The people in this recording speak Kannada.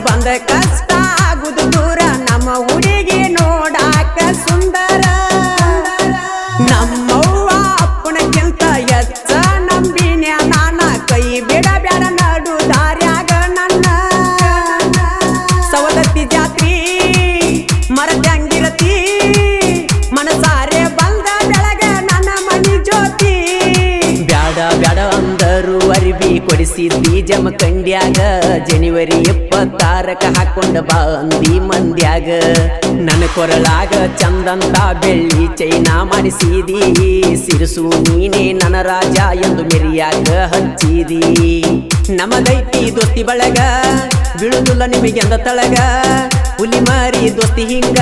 ಬಂದ ಕಷ್ಟ ಆಗುದು ದೂರ ನಮ್ಮ ಹುಡುಗಿ ನೋಡಾಕ ಸುಂದರ ನಮ್ಮವ್ವ ಅಪ್ಪನಕ್ಕಿಂತ ಹೆಚ್ಚ ನಂಬಿನ್ಯ ನಾನ ಕೈ ಬಿಡಬ್ಯಾಡ ನಡು ದಾರ್ಯಾಗ ನನ್ನ ಸವದತ್ತಿ ಜಾತ್ರಿ ಮರದಂಗಿರತಿ ಮನಸಾರೆ ಬಂದ ಬೆಳಗ ನನ್ನ ಮನಿ ಜ್ಯೋತಿ ಬ್ಯಾಡ ಬ್ಯಾಡ ಅಂದರು ಅರಿವಿ ಕೊಡಿಸಿದ್ದಿ ಜಮಖಂಡ್ಯಾಗ ಜನವರಿ 26ಕ ಹಾಕೊಂಡ ಬಂದಿ ಮಂದ್ಯಾಗ ನನ್ನ ಕೊರಳಾಗ ಚಂದಂತ ಬೆಳ್ಳಿ ಚೈನಾ ಮಾಡಿಸಿದಿ ಸಿರಸು ನೀನೇ ನನ್ನ ರಾಜ ಎಂದು ಮೆರಿಯಾಗ ಹಚ್ಚಿದಿ ನಮದೈತಿ ದೋಸ್ತಿ ಬಳಗ ಬೀಳುದಿಲ್ಲ ನಿಮಗೆಂದ ತಳಗ ಹುಲಿ ಮಾರಿ ದೋಸ್ತಿ ಹಿಂಗ